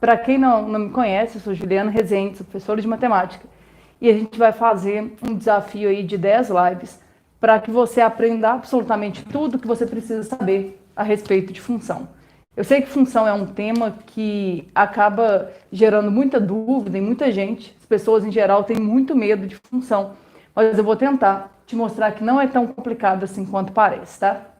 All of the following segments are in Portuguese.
Para quem não me conhece, eu sou Juliana Rezende, sou professora de matemática, e a gente vai fazer um desafio aí de 10 lives para que você aprenda absolutamente tudo que você precisa saber a respeito de função. Eu sei que função é um tema que acaba gerando muita dúvida em muita gente, as pessoas em geral têm muito medo de função, mas eu vou tentar te mostrar que não é tão complicado assim quanto parece, tá?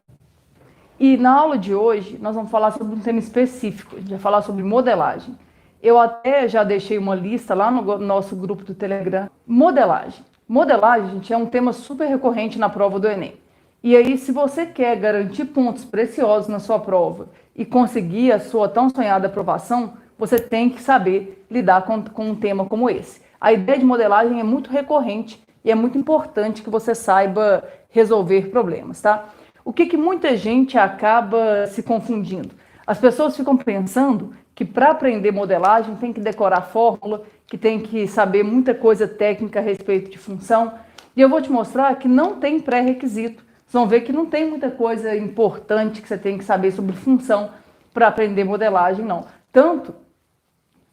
E na aula de hoje, nós vamos falar sobre um tema específico, a gente vai falar sobre modelagem. Eu até já deixei uma lista lá no nosso grupo do Telegram. Modelagem. Modelagem, gente, é um tema super recorrente na prova do Enem. E aí, se você quer garantir pontos preciosos na sua prova e conseguir a sua tão sonhada aprovação, você tem que saber lidar com um tema como esse. A ideia de modelagem é muito recorrente e é muito importante que você saiba resolver problemas, tá? O que muita gente acaba se confundindo? As pessoas ficam pensando que para aprender modelagem tem que decorar fórmula, que tem que saber muita coisa técnica a respeito de função. E eu vou te mostrar que não tem pré-requisito. Vocês vão ver que não tem muita coisa importante que você tem que saber sobre função para aprender modelagem, não. Tanto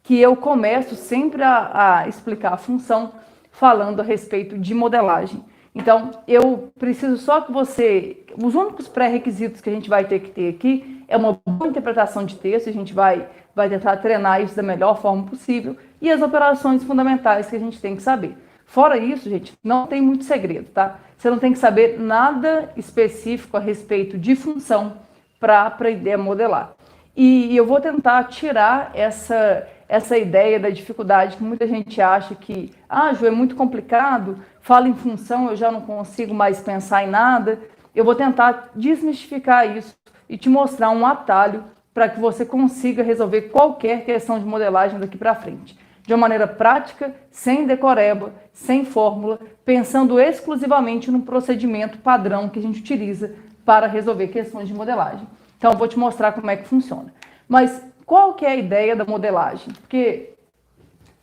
que eu começo sempre a explicar a função falando a respeito de modelagem. Então, eu preciso só que você... Os únicos pré-requisitos que a gente vai ter que ter aqui é uma boa interpretação de texto, a gente vai tentar treinar isso da melhor forma possível, e as operações fundamentais que a gente tem que saber. Fora isso, gente, não tem muito segredo, tá? Você não tem que saber nada específico a respeito de função para aprender a modelar. E eu vou tentar tirar essa ideia da dificuldade que muita gente acha que, Ju, é muito complicado, fala em função, eu já não consigo mais pensar em nada. Eu vou tentar desmistificar isso e te mostrar um atalho para que você consiga resolver qualquer questão de modelagem daqui para frente. De uma maneira prática, sem decoreba, sem fórmula, pensando exclusivamente no procedimento padrão que a gente utiliza para resolver questões de modelagem. Então, eu vou te mostrar como é que funciona. Mas qual que é a ideia da modelagem? Porque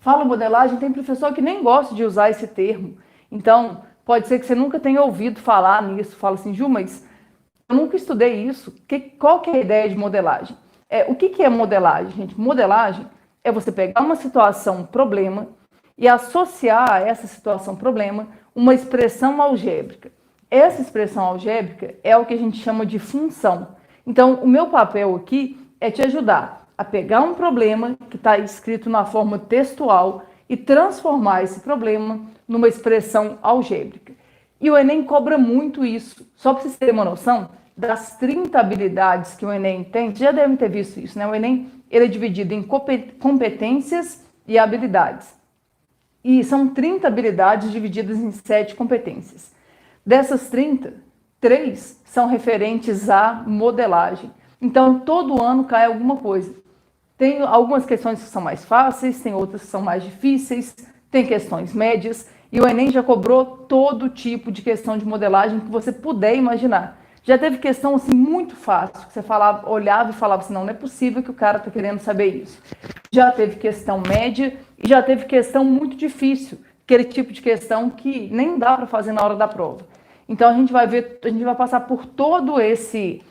fala modelagem, tem professor que nem gosta de usar esse termo. Então, pode ser que você nunca tenha ouvido falar nisso. Fala assim, Ju, mas eu nunca estudei isso. Qual que é a ideia de modelagem? O que é modelagem, gente? Modelagem é você pegar uma situação, problema, e associar a essa situação, problema, uma expressão algébrica. Essa expressão algébrica é o que a gente chama de função. Então, o meu papel aqui é te ajudar a pegar um problema que está escrito na forma textual e transformar esse problema numa expressão algébrica. E o Enem cobra muito isso. Só para vocês terem uma noção, das 30 habilidades que o Enem tem, vocês já devem ter visto isso, né? O Enem ele é dividido em competências e habilidades. E são 30 habilidades divididas em 7 competências. Dessas 30, 3 são referentes à modelagem. Então, todo ano cai alguma coisa. Tem algumas questões que são mais fáceis, tem outras que são mais difíceis, tem questões médias, e o Enem já cobrou todo tipo de questão de modelagem que você puder imaginar. Já teve questão assim, muito fácil, que você olhava e falava assim, não é possível que o cara está querendo saber isso. Já teve questão média e já teve questão muito difícil, aquele tipo de questão que nem dá para fazer na hora da prova. Então, a gente vai passar por todo esse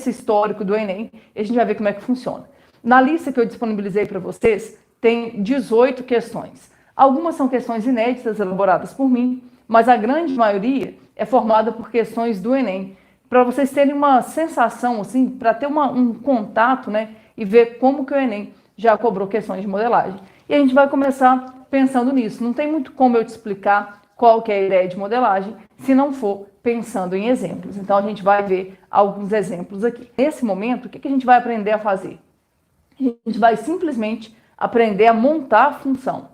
histórico do Enem e a gente vai ver como é que funciona. Na lista que eu disponibilizei para vocês, tem 18 questões. Algumas são questões inéditas, elaboradas por mim, mas a grande maioria é formada por questões do Enem. Para vocês terem uma sensação, assim, para ter um contato, né, e ver como que o Enem já cobrou questões de modelagem. E a gente vai começar pensando nisso. Não tem muito como eu te explicar qual que é a ideia de modelagem, se não for pensando em exemplos. Então, a gente vai ver alguns exemplos aqui. Nesse momento, o que a gente vai aprender a fazer? A gente vai simplesmente aprender a montar a função.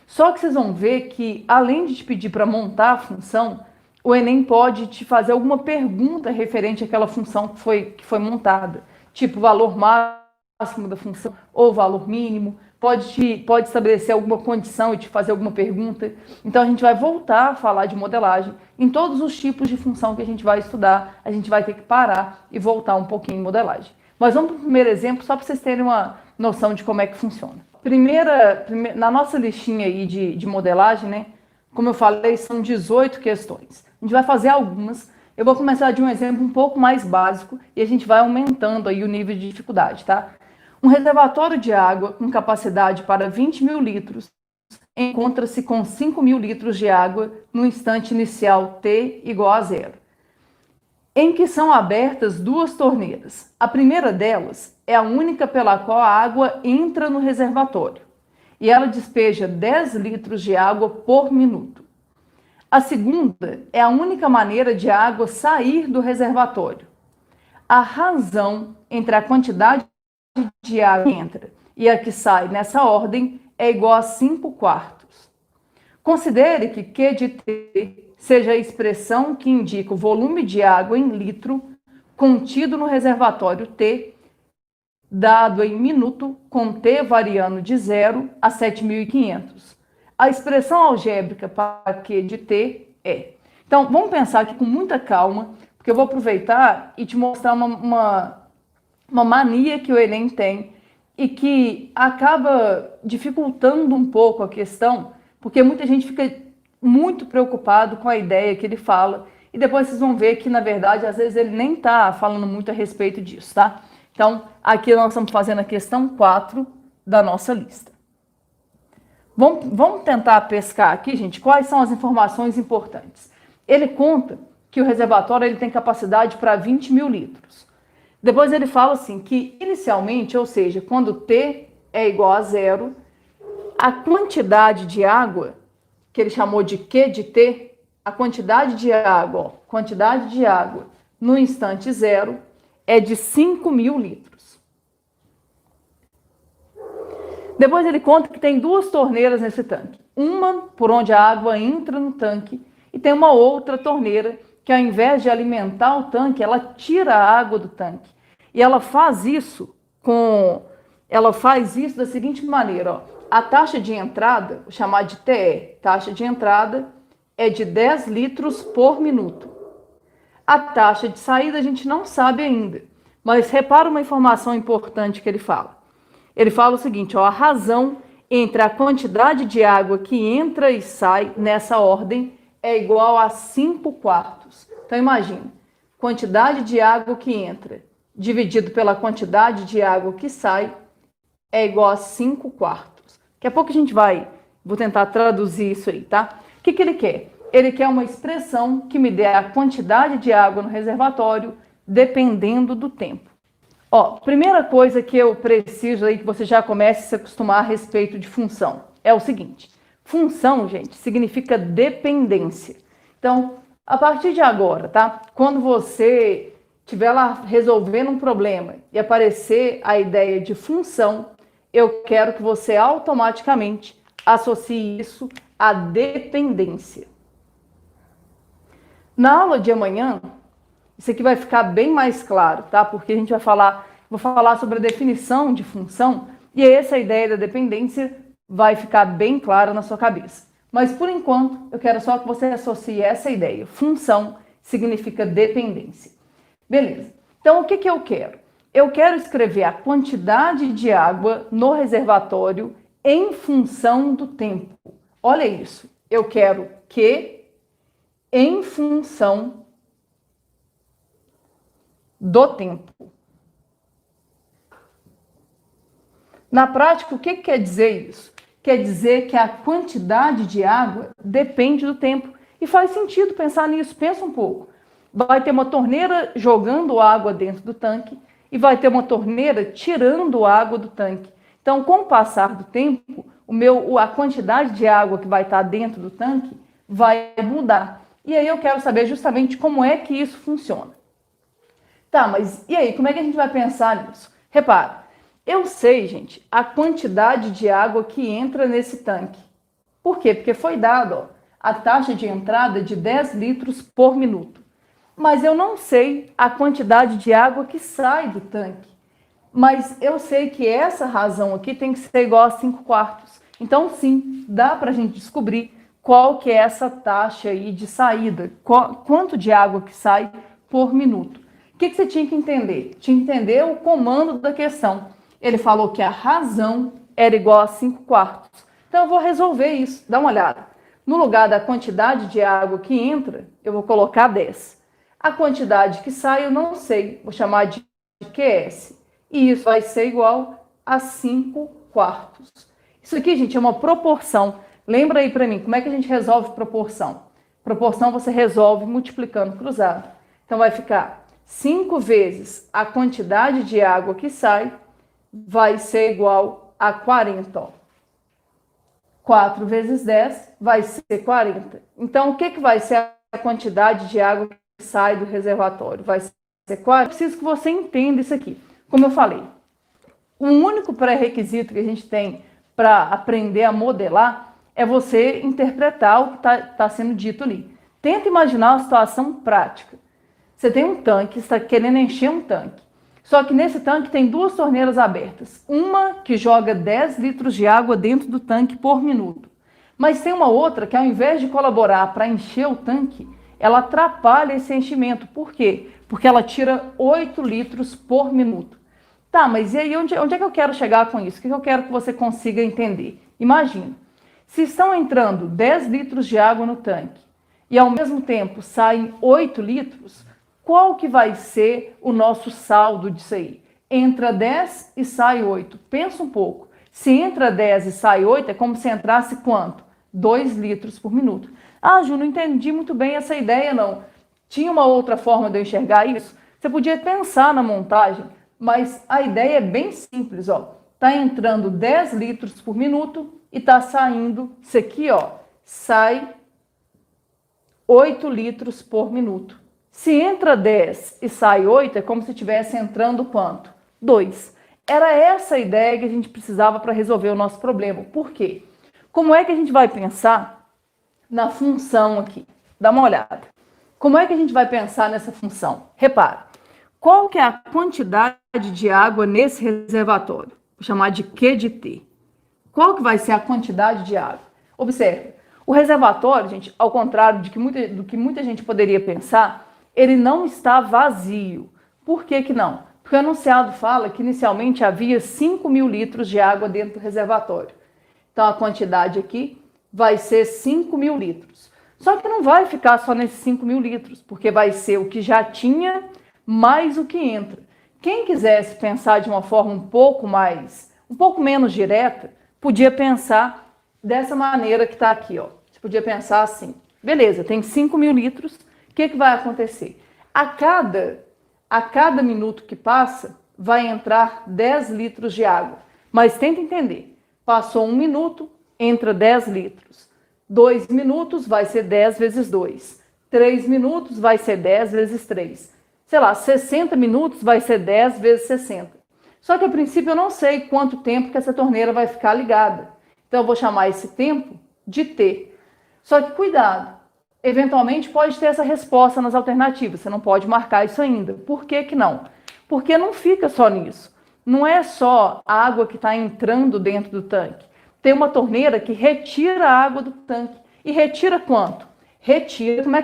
Só que vocês vão ver que, além de te pedir para montar a função, o Enem pode te fazer alguma pergunta referente àquela função que foi montada. Tipo, valor máximo da função ou valor mínimo. Pode estabelecer alguma condição e te fazer alguma pergunta. Então, a gente vai voltar a falar de modelagem. Em todos os tipos de função que a gente vai estudar, a gente vai ter que parar e voltar um pouquinho em modelagem. Mas vamos para o primeiro exemplo, só para vocês terem uma noção de como é que funciona. Na nossa listinha aí de modelagem, né? Como eu falei, são 18 questões. A gente vai fazer algumas. Eu vou começar de um exemplo um pouco mais básico e a gente vai aumentando aí o nível de dificuldade, tá? Um reservatório de água com capacidade para 20 mil litros encontra-se com 5 mil litros de água no instante inicial T igual a zero, em que são abertas duas torneiras. A primeira delas é a única pela qual a água entra no reservatório, e ela despeja 10 litros de água por minuto. A segunda é a única maneira de a água sair do reservatório. A razão entre a quantidade de água que entra e a que sai nessa ordem é igual a 5/4. Considere que Q de T seja a expressão que indica o volume de água em litro contido no reservatório T, dado em minuto, com T variando de 0 a 7.500. A expressão algébrica para Q de T é... Então, vamos pensar aqui com muita calma, porque eu vou aproveitar e te mostrar uma mania que o Enem tem e que acaba dificultando um pouco a questão, porque muita gente fica muito preocupado com a ideia que ele fala, e depois vocês vão ver que, na verdade, às vezes ele nem está falando muito a respeito disso, tá? Então, aqui nós estamos fazendo a questão 4 da nossa lista. Vamos tentar pescar aqui, gente, quais são as informações importantes. Ele conta que o reservatório ele tem capacidade para 20 mil litros. Depois ele fala assim, que inicialmente, ou seja, quando T é igual a zero, a quantidade de água, que ele chamou de Q de T, a quantidade de água no instante zero é de 5 mil litros. Depois ele conta que tem duas torneiras nesse tanque. Uma por onde a água entra no tanque e tem uma outra torneira que, ao invés de alimentar o tanque, ela tira a água do tanque. E ela faz isso da seguinte maneira, ó. A taxa de entrada, vou chamar de TE, taxa de entrada, é de 10 litros por minuto. A taxa de saída a gente não sabe ainda, mas repara uma informação importante que ele fala. Ele fala o seguinte, ó, a razão entre a quantidade de água que entra e sai nessa ordem é igual a 5/4. Então, imagine, quantidade de água que entra dividido pela quantidade de água que sai é igual a 5/4. Daqui a pouco a gente vou tentar traduzir isso aí, tá? O que ele quer? Ele quer uma expressão que me dê a quantidade de água no reservatório dependendo do tempo. Ó, primeira coisa que eu preciso aí que você já comece a se acostumar a respeito de função é o seguinte. Função, gente, significa dependência. Então, a partir de agora, tá? Quando você estiver lá resolvendo um problema e aparecer a ideia de função, eu quero que você automaticamente associe isso à dependência. Na aula de amanhã, isso aqui vai ficar bem mais claro, tá? Porque a gente vou falar sobre a definição de função e essa ideia da dependência vai ficar bem clara na sua cabeça. Mas, por enquanto, eu quero só que você associe essa ideia. Função significa dependência. Beleza. Então, o que eu quero? Eu quero escrever a quantidade de água no reservatório em função do tempo. Olha isso. Eu quero que em função do tempo. Na prática, o que quer dizer isso? Quer dizer que a quantidade de água depende do tempo. E faz sentido pensar nisso. Pensa um pouco. Vai ter uma torneira jogando água dentro do tanque e vai ter uma torneira tirando água do tanque. Então, com o passar do tempo, a quantidade de água que vai estar dentro do tanque vai mudar. E aí eu quero saber justamente como é que isso funciona. Tá, mas e aí, como é que a gente vai pensar nisso? Repara, eu sei, gente, a quantidade de água que entra nesse tanque. Por quê? Porque foi dado, ó, a taxa de entrada de 10 litros por minuto. Mas eu não sei a quantidade de água que sai do tanque. Mas eu sei que essa razão aqui tem que ser igual a 5/4. Então, sim, dá para a gente descobrir qual que é essa taxa aí de saída, quanto de água que sai por minuto. O que você tinha que entender? Tinha que entender o comando da questão. Ele falou que a razão era igual a 5/4. Então, eu vou resolver isso. Dá uma olhada. No lugar da quantidade de água que entra, eu vou colocar 10. A quantidade que sai eu não sei, vou chamar de QS. E isso vai ser igual a 5/4. Isso aqui, gente, é uma proporção. Lembra aí para mim, como é que a gente resolve proporção? Proporção você resolve multiplicando cruzado. Então, vai ficar 5 vezes a quantidade de água que sai vai ser igual a 40. Ó. 4 vezes 10 vai ser 40. Então, o que vai ser a quantidade de água que sai do reservatório? Vai ser 40. Eu preciso que você entenda isso aqui. Como eu falei, o único pré-requisito que a gente tem para aprender a modelar é você interpretar o que está sendo dito ali. Tenta imaginar uma situação prática. Você tem um tanque, você está querendo encher um tanque. Só que nesse tanque tem 2 torneiras abertas. Uma que joga 10 litros de água dentro do tanque por minuto. Mas tem uma outra que, ao invés de colaborar para encher o tanque, ela atrapalha esse enchimento. Por quê? Porque ela tira 8 litros por minuto. Tá, mas e aí onde é que eu quero chegar com isso? O que eu quero que você consiga entender? Imagina, se estão entrando 10 litros de água no tanque e ao mesmo tempo saem 8 litros, qual que vai ser o nosso saldo disso aí? Entra 10 e sai 8. Pensa um pouco. Se entra 10 e sai 8, é como se entrasse quanto? 2 litros por minuto. Ah, Ju, não entendi muito bem essa ideia, não. Tinha uma outra forma de eu enxergar isso? Você podia pensar na montagem, mas a ideia é bem simples, ó. Tá entrando 10 litros por minuto e tá saindo, isso aqui, ó, sai 8 litros por minuto. Se entra 10 e sai 8, é como se estivesse entrando quanto? 2. Era essa a ideia que a gente precisava para resolver o nosso problema. Por quê? Como é que a gente vai pensar na função aqui? Dá uma olhada. Como é que a gente vai pensar nessa função? Repara, qual que é a quantidade de água nesse reservatório? Vou chamar de Q de T. Qual que vai ser a quantidade de água? Observe, o reservatório, gente, ao contrário do que muita gente poderia pensar, ele não está vazio. Por que que não? Porque o enunciado fala que inicialmente havia 5.000 litros de água dentro do reservatório. Então, a quantidade aqui vai ser 5.000 litros. Só que não vai ficar só nesses 5.000 litros, porque vai ser o que já tinha mais o que entra. Quem quisesse pensar de uma forma um pouco menos direta, podia pensar dessa maneira que está aqui, ó. Você podia pensar assim, beleza, tem 5.000 litros, o que vai acontecer? A cada minuto que passa, vai entrar 10 litros de água. Mas tenta entender, passou 1 minuto, entra 10 litros. 2 minutos vai ser 10 vezes 2. 3 minutos vai ser 10 vezes 3. Sei lá, 60 minutos vai ser 10 vezes 60. Só que a princípio eu não sei quanto tempo que essa torneira vai ficar ligada. Então eu vou chamar esse tempo de T. Só que cuidado, eventualmente pode ter essa resposta nas alternativas, você não pode marcar isso ainda. Por que que não? Porque não fica só nisso. Não é só a água que está entrando dentro do tanque. Tem uma torneira que retira a água do tanque. E retira quanto? Retira. Como é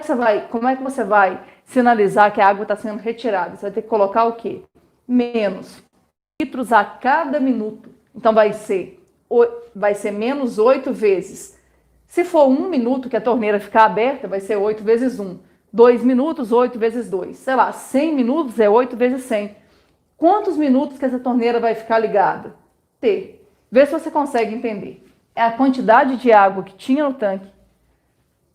que você vai sinalizar que a água está sendo retirada? Você vai ter que colocar o quê? Menos litros a cada minuto. Então vai ser menos 8 vezes. Se for 1 minuto que a torneira ficar aberta, vai ser 8 vezes 1. 2 minutos, 8 vezes 2. Sei lá, 100 minutos é 8 vezes 100. Quantos minutos que essa torneira vai ficar ligada? T. Vê se você consegue entender. É a quantidade de água que tinha no tanque,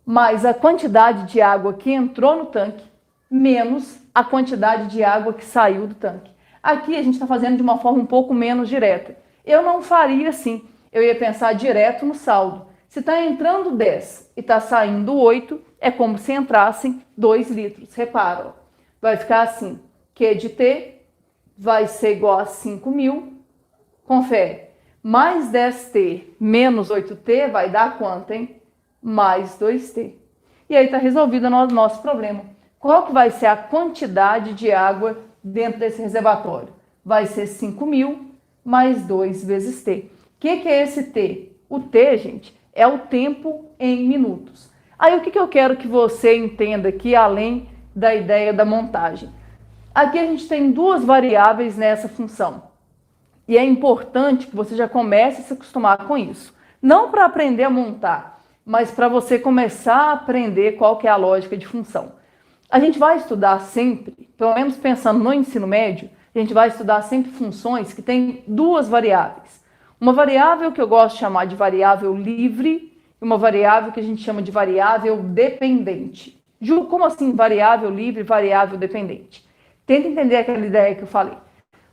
mais a quantidade de água que entrou no tanque, menos a quantidade de água que saiu do tanque. Aqui a gente está fazendo de uma forma um pouco menos direta. Eu não faria assim. Eu ia pensar direto no saldo. Se está entrando 10 e está saindo 8, é como se entrassem 2 litros. Repara, ó. Vai ficar assim. Q de T vai ser igual a 5.000. Confere. Mais 10T menos 8T vai dar quanto, hein? Mais 2T. E aí está resolvido o nosso problema. Qual que vai ser a quantidade de água dentro desse reservatório? Vai ser 5.000 mais 2 vezes T. O que é esse T? O T, gente, é o tempo em minutos. Aí o que eu quero que você entenda aqui, além da ideia da montagem? Aqui a gente tem 2 variáveis nessa função. E é importante que você já comece a se acostumar com isso. Não para aprender a montar, mas para você começar a aprender qual que é a lógica de função. A gente vai estudar sempre, pelo menos pensando no ensino médio, a gente vai estudar sempre funções que têm duas variáveis. Uma variável que eu gosto de chamar de variável livre e uma variável que a gente chama de variável dependente. Ju, como assim variável livre e variável dependente? Tenta entender aquela ideia que eu falei.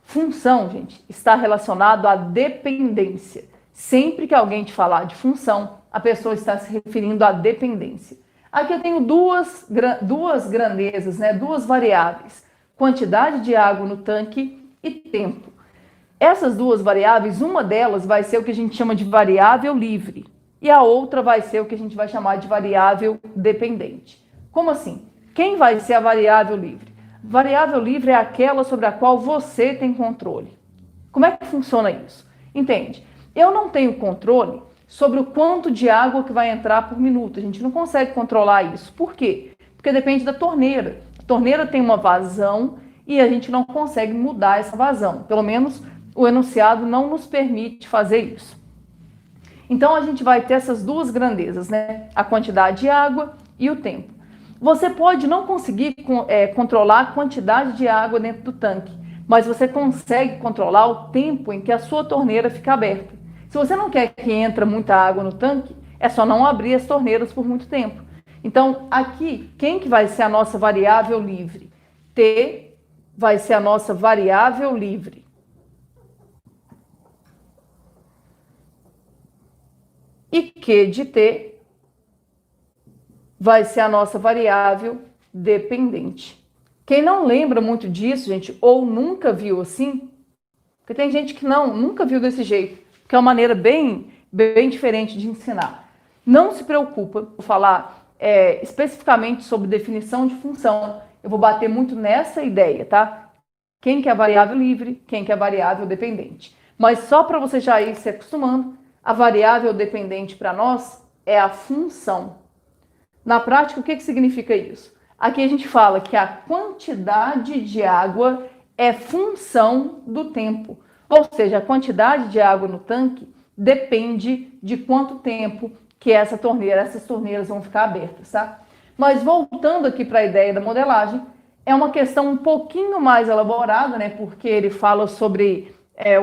Função, gente, está relacionado à dependência. Sempre que alguém te falar de função, a pessoa está se referindo à dependência. Aqui eu tenho duas grandezas, né? Duas variáveis. Quantidade de água no tanque e tempo. Essas duas variáveis, uma delas vai ser o que a gente chama de variável livre e a outra vai ser o que a gente vai chamar de variável dependente. Como assim? Quem vai ser a variável livre? Variável livre é aquela sobre a qual você tem controle. Como é que funciona isso? Entende? Eu não tenho controle sobre o quanto de água que vai entrar por minuto. A gente não consegue controlar isso. Por quê? Porque depende da torneira. A torneira tem uma vazão e a gente não consegue mudar essa vazão. Pelo menos o enunciado não nos permite fazer isso. Então a gente vai ter essas duas grandezas, né? A quantidade de água e o tempo. Você pode não conseguir controlar a quantidade de água dentro do tanque, mas você consegue controlar o tempo em que a sua torneira fica aberta. Se você não quer que entre muita água no tanque, é só não abrir as torneiras por muito tempo. Então, aqui, quem que vai ser a nossa variável livre? T vai ser a nossa variável livre. E Q de T vai ser a nossa variável dependente. Quem não lembra muito disso, gente, ou nunca viu assim, porque tem gente que nunca viu desse jeito, que é uma maneira bem diferente de ensinar. Não se preocupa, vou falar especificamente sobre definição de função. Eu vou bater muito nessa ideia, tá? Quem que é variável livre, quem que é variável dependente. Mas só para você já ir se acostumando, a variável dependente para nós é a função. Na prática, o que significa isso? Aqui a gente fala que a quantidade de água é função do tempo. Ou seja, a quantidade de água no tanque depende de quanto tempo que essas torneiras vão ficar abertas, tá? Mas voltando aqui para a ideia da modelagem, é uma questão um pouquinho mais elaborada, né? Porque ele fala sobre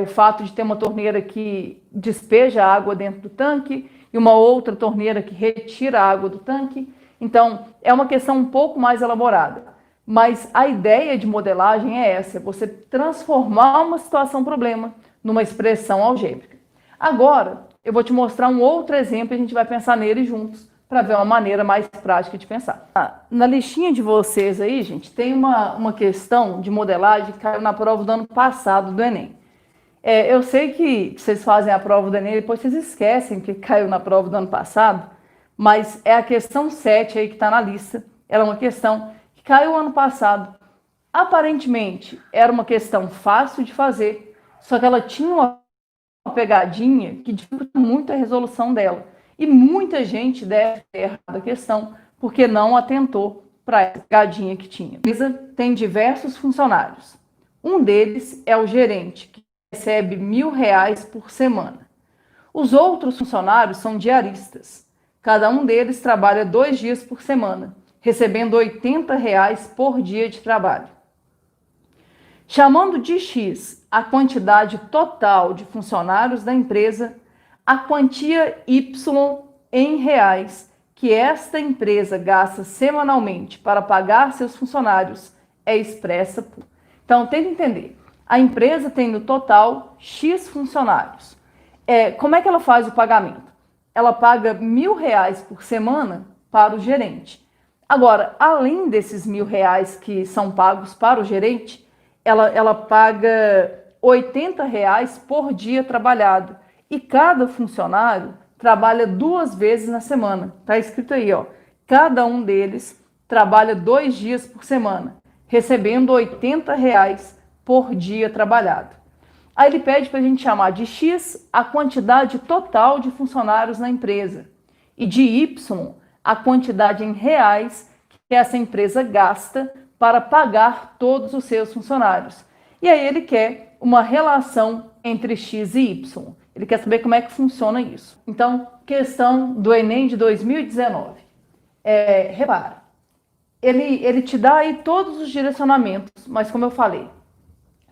o fato de ter uma torneira que despeja água dentro do tanque e uma outra torneira que retira a água do tanque. Então, é uma questão um pouco mais elaborada. Mas a ideia de modelagem é essa, é você transformar uma situação-problema numa expressão algébrica. Agora, eu vou te mostrar um outro exemplo e a gente vai pensar nele juntos para ver uma maneira mais prática de pensar. Na listinha de vocês aí, gente, tem uma questão de modelagem que caiu na prova do ano passado do Enem. Eu sei que vocês fazem a prova do Enem e depois vocês esquecem que caiu na prova do ano passado, mas é a questão 7 aí que está na lista. Ela é uma questão que caiu ano passado. Aparentemente, era uma questão fácil de fazer, só que ela tinha uma pegadinha que dificulta muito a resolução dela. E muita gente deve ter errado a questão porque não atentou para essa pegadinha que tinha. A empresa tem diversos funcionários. Um deles é o gerente, que recebe R$ 1.000 por semana. Os outros funcionários são diaristas. Cada um deles trabalha 2 dias por semana, recebendo R$ 80 por dia de trabalho. Chamando de X a quantidade total de funcionários da empresa, a quantia Y em reais que esta empresa gasta semanalmente para pagar seus funcionários é expressa por... Então, tenta entender. A empresa tem no total X funcionários. Como é que ela faz o pagamento? Ela paga R$ 1.000 por semana para o gerente. Agora, além desses R$ 1.000 que são pagos para o gerente, ela paga R$ 80 por dia trabalhado. E cada funcionário trabalha 2 vezes na semana. Está escrito aí, ó. Cada um deles trabalha 2 dias por semana, recebendo R$ 80 por dia trabalhado. Aí ele pede para a gente chamar de X a quantidade total de funcionários na empresa e de Y a quantidade em reais que essa empresa gasta para pagar todos os seus funcionários. E aí ele quer uma relação entre X e Y. Ele quer saber como é que funciona isso. Então, questão do Enem de 2019. Repara, ele te dá aí todos os direcionamentos, mas como eu falei,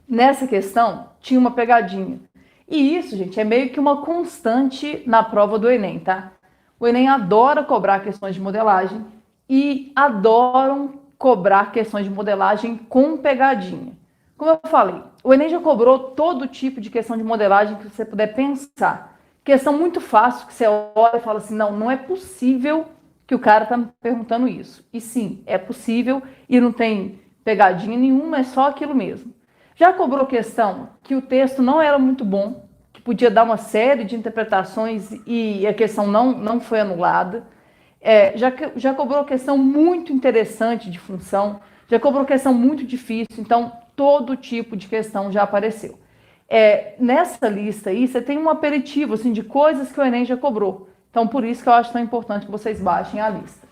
nessa questão tinha uma pegadinha. E isso, gente, é meio que uma constante na prova do Enem, tá? O Enem adora cobrar questões de modelagem e adoram cobrar questões de modelagem com pegadinha. Como eu falei, o Enem já cobrou todo tipo de questão de modelagem que você puder pensar. Questão muito fácil que você olha e fala assim, não é possível que o cara tá me perguntando isso. E sim, é possível e não tem pegadinha nenhuma, é só aquilo mesmo. Já cobrou questão que o texto não era muito bom, que podia dar uma série de interpretações e a questão não foi anulada. Já cobrou questão muito interessante de função, já cobrou questão muito difícil, então todo tipo de questão já apareceu. Nessa lista aí, você tem um aperitivo assim, de coisas que o Enem já cobrou. Então, por isso que eu acho tão importante que vocês baixem a lista.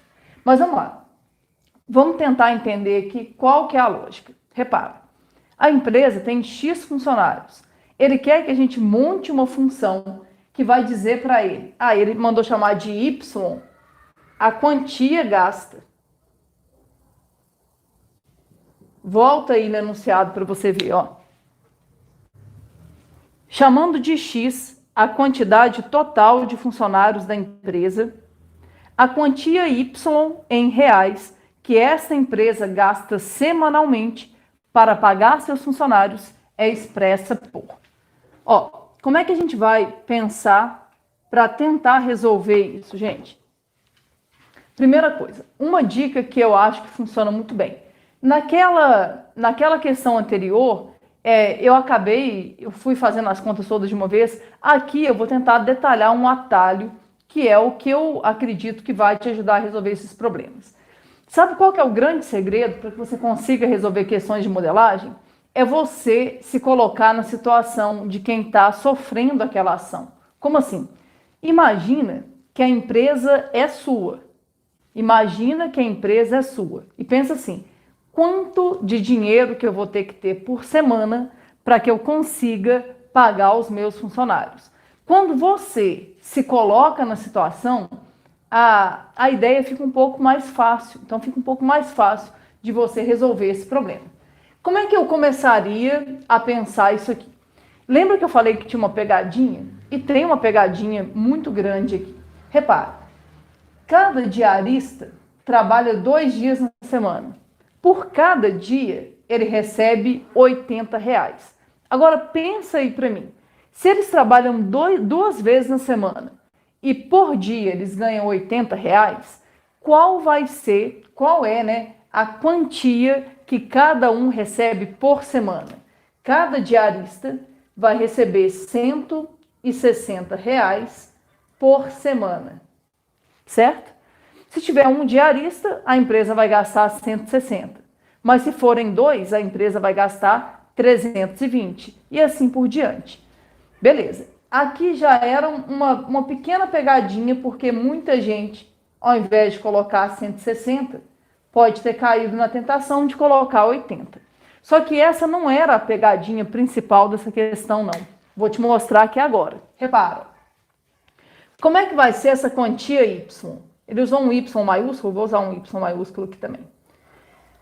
Mas vamos lá. Vamos tentar entender aqui qual que é a lógica. Repara, a empresa tem X funcionários. Ele quer que a gente monte uma função que vai dizer para ele, ele mandou chamar de Y, a quantia gasta. Volta aí no enunciado para você ver, ó. Chamando de X a quantidade total de funcionários da empresa, a quantia Y em reais que essa empresa gasta semanalmente para pagar seus funcionários é expressa por. Como é que a gente vai pensar para tentar resolver isso, gente? Primeira coisa, uma dica que eu acho que funciona muito bem. Naquela questão anterior, eu fui fazendo as contas todas de uma vez. Aqui eu vou tentar detalhar um atalho, que é o que eu acredito que vai te ajudar a resolver esses problemas. Sabe qual que é o grande segredo para que você consiga resolver questões de modelagem? É você se colocar na situação de quem está sofrendo aquela ação. Como assim? Imagina que a empresa é sua. Imagina que a empresa é sua. E pensa assim, quanto de dinheiro que eu vou ter que ter por semana para que eu consiga pagar os meus funcionários? Quando você se coloca na situação, a ideia fica um pouco mais fácil. Então fica um pouco mais fácil de você resolver esse problema. Como é que eu começaria a pensar isso aqui? Lembra que eu falei que tinha uma pegadinha? E tem uma pegadinha muito grande aqui. Repara, cada diarista trabalha 2 dias na semana. Por cada dia, ele recebe R$80. Agora, pensa aí para mim. Se eles trabalham 2 vezes na semana e por dia eles ganham R$80, qual é a quantia que cada um recebe por semana? Cada diarista vai receber R$160 por semana, certo? Se tiver um diarista, a empresa vai gastar 160. Mas se forem 2, a empresa vai gastar 320 e assim por diante. Beleza. Aqui já era uma pequena pegadinha, porque muita gente, ao invés de colocar 160, pode ter caído na tentação de colocar 80. Só que essa não era a pegadinha principal dessa questão, não. Vou te mostrar aqui agora. Repara. Como é que vai ser essa quantia Y? Ele usou um Y maiúsculo, vou usar um Y maiúsculo aqui também.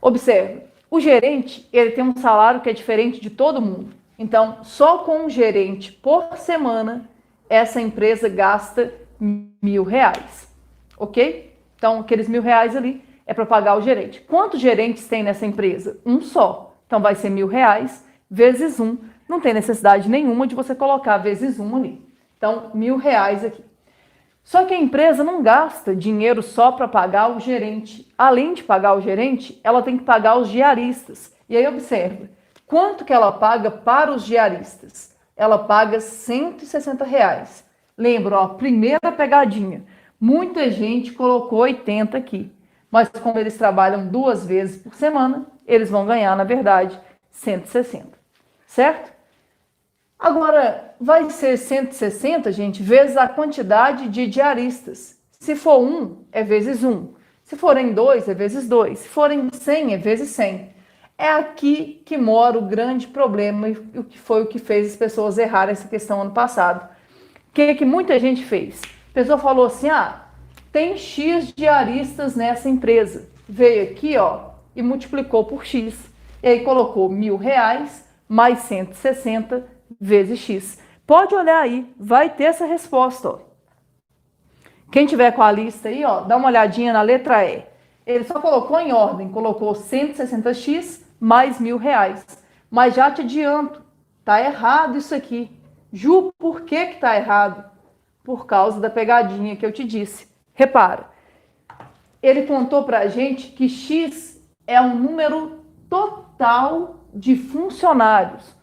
Observe, o gerente, ele tem um salário que é diferente de todo mundo. Então, só com um gerente por semana, essa empresa gasta R$1.000, ok? Então, aqueles R$1.000 ali é para pagar o gerente. Quantos gerentes tem nessa empresa? Um só. Então, vai ser R$1.000 vezes 1. Não tem necessidade nenhuma de você colocar vezes 1 ali. Então, R$1.000 aqui. Só que a empresa não gasta dinheiro só para pagar o gerente. Além de pagar o gerente, ela tem que pagar os diaristas. E aí observa, quanto que ela paga para os diaristas? Ela paga R$160. Lembra, primeira pegadinha. Muita gente colocou 80 aqui. Mas como eles trabalham 2 vezes por semana, eles vão ganhar, na verdade, 160. Certo? Agora, vai ser 160, gente, vezes a quantidade de diaristas. Se for 1, é vezes 1. Se forem 2, é vezes 2. Se forem 100, é vezes 100. É aqui que mora o grande problema e o que foi o que fez as pessoas errarem essa questão ano passado. O que muita gente fez? A pessoa falou assim, tem X diaristas nessa empresa. Veio aqui, e multiplicou por X. E aí colocou R$1.000 mais 160 vezes x. Pode olhar aí, vai ter essa resposta, ó. Quem tiver com a lista aí, ó, dá uma olhadinha na letra E. Ele só colocou em ordem, colocou 160x mais R$1.000. Mas já te adianto, tá errado isso aqui. Ju, por que que tá errado? Por causa da pegadinha que eu te disse. Repara, ele contou pra gente que x é um número total de funcionários.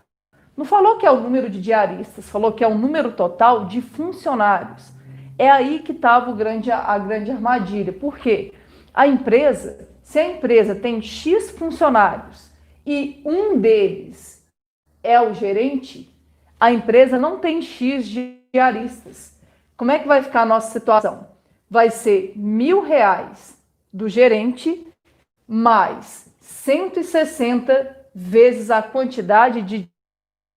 Não falou que é o número de diaristas, falou que é o número total de funcionários. É aí que estava a grande armadilha. Por quê? Se a empresa tem X funcionários e um deles é o gerente, a empresa não tem X diaristas. Como é que vai ficar a nossa situação? Vai ser R$1.000 do gerente mais 160 vezes a quantidade de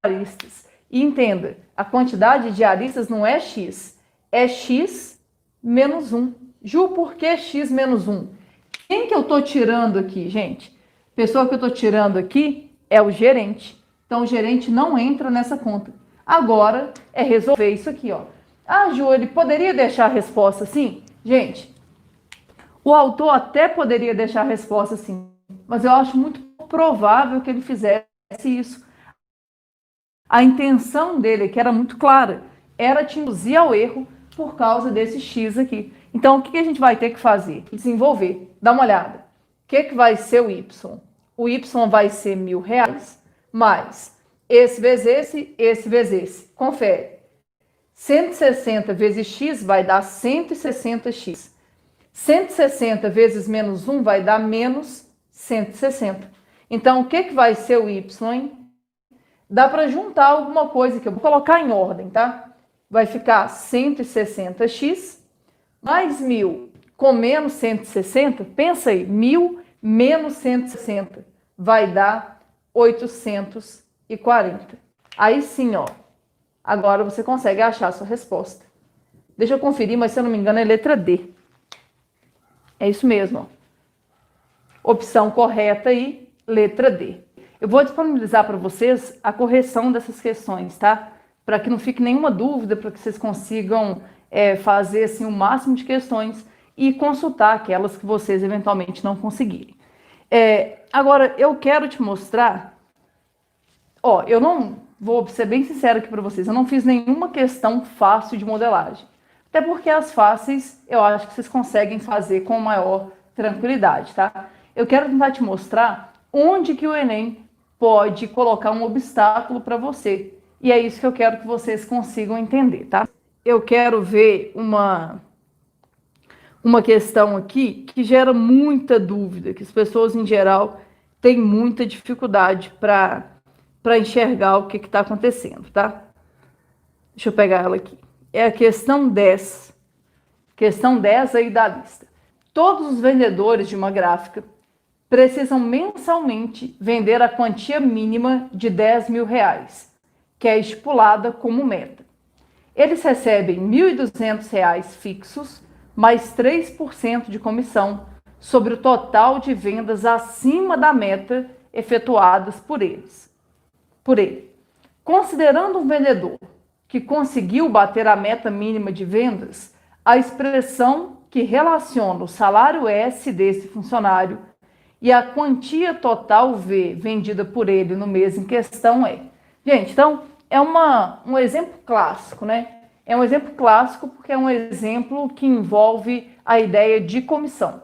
diaristas. E entenda, a quantidade de diaristas não é X, é X menos 1. Ju, por que X menos 1? Quem que eu estou tirando aqui, gente? A pessoa que eu estou tirando aqui é o gerente. Então, o gerente não entra nessa conta. Agora, é resolver isso aqui, ó. Ah, Ju, ele poderia deixar a resposta assim? Gente, o autor até poderia deixar a resposta assim, mas eu acho muito provável que ele fizesse isso. A intenção dele, que era muito clara, era te induzir ao erro por causa desse X aqui. Então, o que a gente vai ter que fazer? Desenvolver. Dá uma olhada. O que vai ser o Y? O Y vai ser R$1.000 mais esse vezes esse. Confere. 160 vezes X vai dar 160X. 160 vezes menos 1 vai dar menos 160. Então, o que vai ser o Y, hein? Dá para juntar alguma coisa que eu vou colocar em ordem, tá? Vai ficar 160x mais 1.000 com menos 160. Pensa aí, 1.000 menos 160 vai dar 840. Aí sim, ó. Agora você consegue achar a sua resposta. Deixa eu conferir, mas se eu não me engano é letra D. É isso mesmo, ó. Opção correta aí, letra D. Eu vou disponibilizar para vocês a correção dessas questões, tá? Para que não fique nenhuma dúvida, para que vocês consigam fazer assim, o máximo de questões e consultar aquelas que vocês eventualmente não conseguirem. Agora, eu quero te mostrar... Ó, eu não... Vou ser bem sincera aqui para vocês, eu não fiz nenhuma questão fácil de modelagem. Até porque as fáceis eu acho que vocês conseguem fazer com maior tranquilidade, tá? Eu quero tentar te mostrar onde que o Enem pode colocar um obstáculo para você. E é isso que eu quero que vocês consigam entender, tá? Eu quero ver uma questão aqui que gera muita dúvida, que as pessoas em geral têm muita dificuldade para enxergar o que está acontecendo, tá? Deixa eu pegar ela aqui. É a questão 10. Questão 10 aí da lista. Todos os vendedores de uma gráfica precisam mensalmente vender a quantia mínima de R$10.000, que é estipulada como meta. Eles recebem R$1.200 fixos, mais 3% de comissão sobre o total de vendas acima da meta efetuadas por ele. Considerando um vendedor que conseguiu bater a meta mínima de vendas, a expressão que relaciona o salário S desse funcionário e a quantia total V vendida por ele no mês em questão é... Gente, então, é um exemplo clássico, né? É um exemplo clássico porque é um exemplo que envolve a ideia de comissão.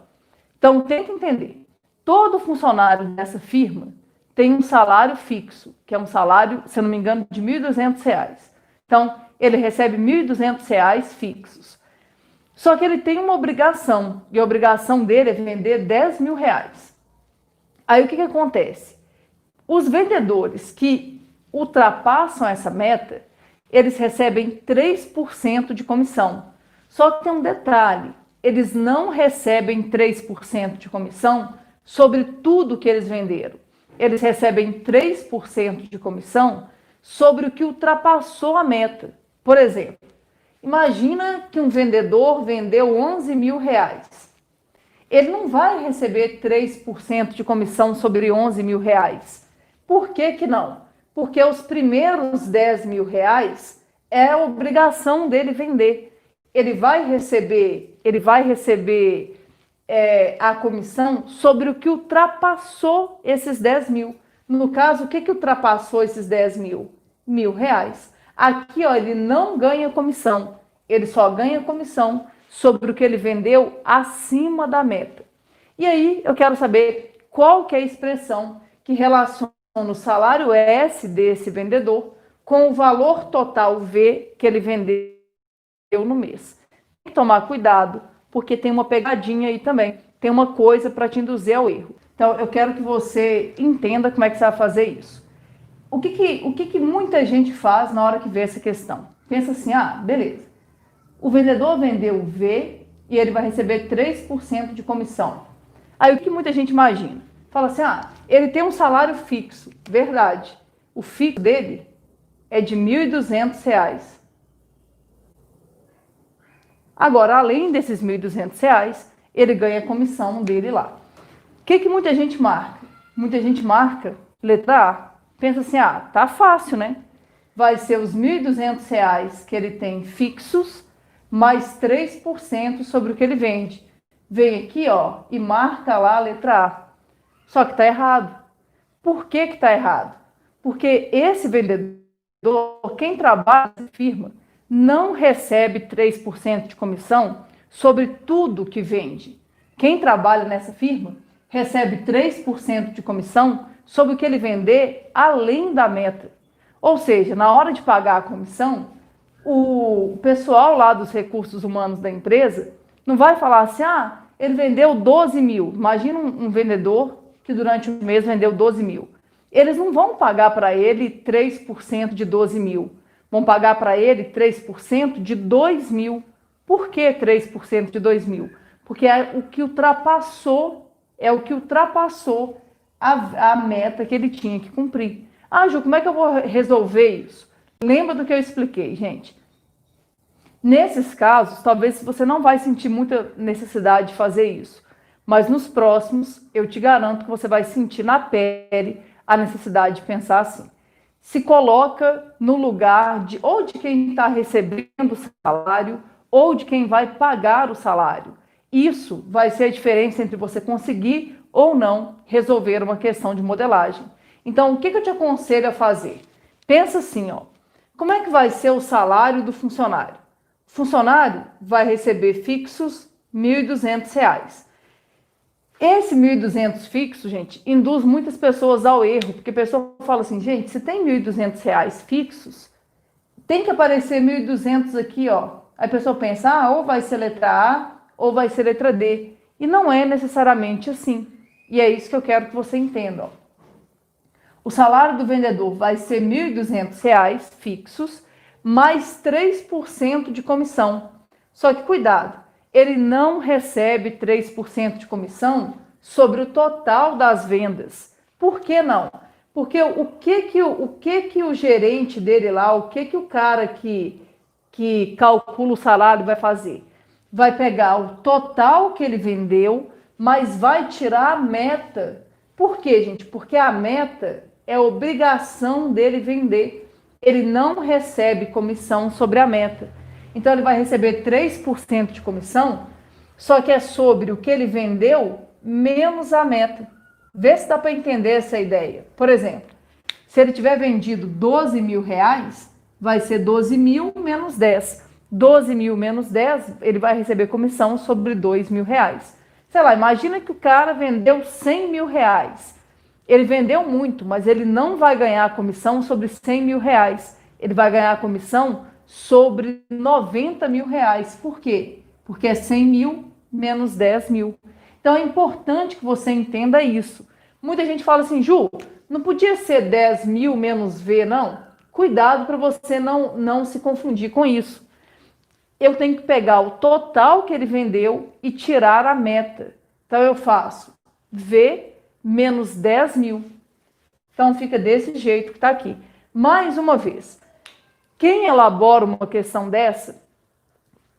Então, tem que entender. Todo funcionário dessa firma tem um salário fixo, que é um salário, se eu não me engano, de R$1.200. Então, ele recebe R$1.200 fixos. Só que ele tem uma obrigação, e a obrigação dele é vender R$10.000. Aí o que acontece? Os vendedores que ultrapassam essa meta, eles recebem 3% de comissão. Só que tem um detalhe, eles não recebem 3% de comissão sobre tudo que eles venderam. Eles recebem 3% de comissão sobre o que ultrapassou a meta. Por exemplo, imagina que um vendedor vendeu R$11.000. Ele não vai receber 3% de comissão sobre R$11.000. Por que que não? Porque os primeiros 10 mil reais é a obrigação dele vender. Ele vai receber a comissão sobre o que ultrapassou esses 10 mil. No caso, o que ultrapassou esses 10 mil? R$ 1.000. Aqui, ó, ele não ganha comissão. Ele só ganha comissão sobre o que ele vendeu acima da meta. E aí, eu quero saber qual que é a expressão que relaciona o salário S desse vendedor com o valor total V que ele vendeu no mês. Tem que tomar cuidado, porque tem uma pegadinha aí também. Tem uma coisa para te induzir ao erro. Então, eu quero que você entenda como é que você vai fazer isso. O que muita gente faz na hora que vê essa questão? Pensa assim, beleza. O vendedor vendeu V e ele vai receber 3% de comissão. Aí o que muita gente imagina? Fala assim, ele tem um salário fixo. Verdade. O fixo dele é de R$ 1.200. Agora, além desses R$ 1.200, ele ganha a comissão dele lá. O que muita gente marca? Muita gente marca letra A. Pensa assim, tá fácil, né? Vai ser os R$ 1.200 que ele tem fixos, mais 3% sobre o que ele vende. Vem aqui, ó, e marca lá a letra A. Só que tá errado. Por que tá errado? Porque esse vendedor, quem trabalha nessa firma, não recebe 3% de comissão sobre tudo que vende. Quem trabalha nessa firma recebe 3% de comissão sobre o que ele vender além da meta. Ou seja, na hora de pagar a comissão, o pessoal lá dos recursos humanos da empresa não vai falar assim, ele vendeu 12 mil. Imagina um vendedor que durante um mês vendeu 12 mil. Eles não vão pagar para ele 3% de 12 mil. Vão pagar para ele 3% de 2 mil. Por que 3% de 2 mil? Porque é o que ultrapassou a meta que ele tinha que cumprir. Ju, como é que eu vou resolver isso? Lembra do que eu expliquei, gente? Nesses casos, talvez você não vai sentir muita necessidade de fazer isso. Mas nos próximos, eu te garanto que você vai sentir na pele a necessidade de pensar assim. Se coloca no lugar ou de quem está recebendo o salário ou de quem vai pagar o salário. Isso vai ser a diferença entre você conseguir ou não resolver uma questão de modelagem. Então, o que eu te aconselho a fazer? Pensa assim, como é que vai ser o salário do funcionário? O funcionário vai receber fixos R$ 1.200. Esse 1.200 fixo, gente, induz muitas pessoas ao erro, porque a pessoa fala assim, gente, se tem R$ 1.200 fixos, tem que aparecer 1.200 aqui, ó. Aí a pessoa pensa, ou vai ser letra A, ou vai ser letra D. E não é necessariamente assim. E é isso que eu quero que você entenda, ó. O salário do vendedor vai ser R$ 1.200 fixos, mais 3% de comissão. Só que cuidado, ele não recebe 3% de comissão sobre o total das vendas. Por que não? Porque o que o gerente dele lá, o que o cara que calcula o salário vai fazer? Vai pegar o total que ele vendeu, mas vai tirar a meta. Por quê, gente? Porque a meta é obrigação dele vender. Ele não recebe comissão sobre a meta. Então, ele vai receber 3% de comissão, só que é sobre o que ele vendeu menos a meta. Vê se dá para entender essa ideia. Por exemplo, se ele tiver vendido 12 mil reais, vai ser 12 mil menos 10. 12 mil menos 10, ele vai receber comissão sobre 2 mil reais. Sei lá, imagina que o cara vendeu 100 mil reais. Ele vendeu muito, mas ele não vai ganhar comissão sobre 100 mil reais. Ele vai ganhar comissão sobre 90 mil reais. Por quê? Porque é 100 mil menos 10 mil. Então é importante que você entenda isso. Muita gente fala assim, Ju, não podia ser 10 mil menos V, não? Cuidado para você não se confundir com isso. Eu tenho que pegar o total que ele vendeu e tirar a meta. Então eu faço V menos 10 mil. Então fica desse jeito que está aqui. Mais uma vez, quem elabora uma questão dessa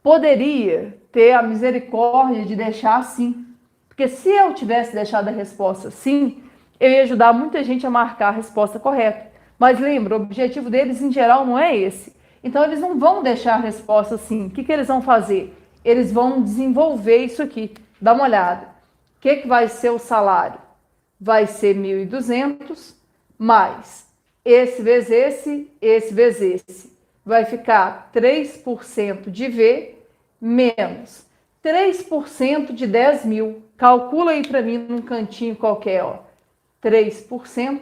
poderia ter a misericórdia de deixar assim. Porque se eu tivesse deixado a resposta assim, eu ia ajudar muita gente a marcar a resposta correta. Mas lembra, o objetivo deles em geral não é esse. Então eles não vão deixar a resposta assim. O que eles vão fazer? Eles vão desenvolver isso aqui. Dá uma olhada. O que vai ser o salário? Vai ser 1.200 mais esse vezes esse. Vai ficar 3% de V menos 3% de 10 mil. Calcula aí para mim num cantinho qualquer, ó. 3%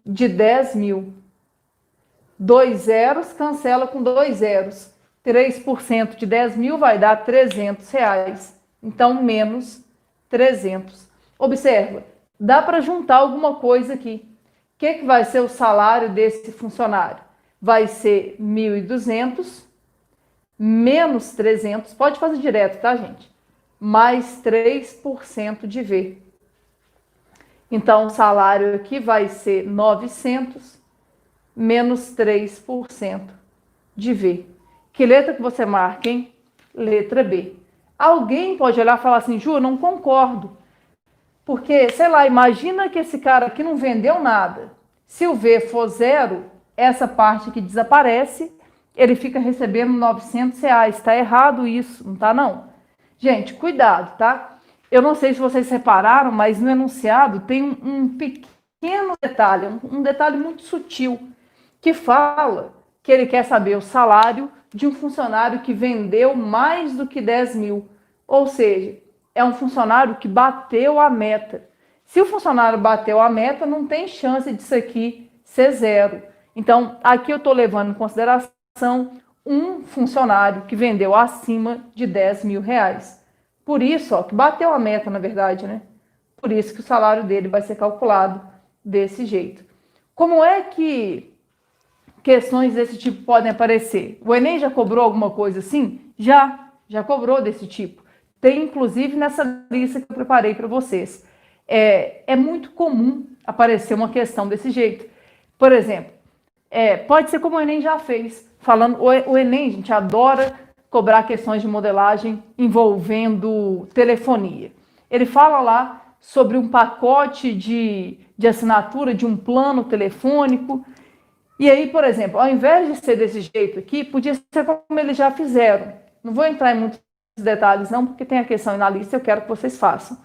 de 10 mil. 2 zeros, cancela com 2 zeros. 3% de 10 mil vai dar R$300. Então, menos 300. Observa, dá para juntar alguma coisa aqui. O que vai ser o salário desse funcionário? Vai ser 1.200 menos 300, pode fazer direto, tá, gente? Mais 3% de V. Então, o salário aqui vai ser 900 menos 3% de V. Que letra que você marca, hein? Letra B. Alguém pode olhar e falar assim, Ju, eu não concordo. Porque, sei lá, imagina que esse cara aqui não vendeu nada. Se o V for zero, essa parte que desaparece, ele fica recebendo R$900. Tá errado isso, não tá não? Gente, cuidado, tá? Eu não sei se vocês repararam, mas no enunciado tem um pequeno detalhe, um detalhe muito sutil, que fala que ele quer saber o salário de um funcionário que vendeu mais do que 10 mil. Ou seja, é um funcionário que bateu a meta. Se o funcionário bateu a meta, não tem chance disso aqui ser zero. Então, aqui eu estou levando em consideração um funcionário que vendeu acima de 10 mil reais. Por isso, ó, que bateu a meta, na verdade, né? Por isso que o salário dele vai ser calculado desse jeito. Como é que questões desse tipo podem aparecer? O Enem já cobrou alguma coisa assim? Já cobrou desse tipo. Tem, inclusive, nessa lista que eu preparei para vocês. É muito comum aparecer uma questão desse jeito. Por exemplo, pode ser como o Enem já fez. Falando, o Enem, gente, adora cobrar questões de modelagem envolvendo telefonia. Ele fala lá sobre um pacote de assinatura de um plano telefônico. E aí, por exemplo, ao invés de ser desse jeito aqui, podia ser como eles já fizeram. Não vou entrar em muitos detalhes não, porque tem a questão na lista, eu quero que vocês façam.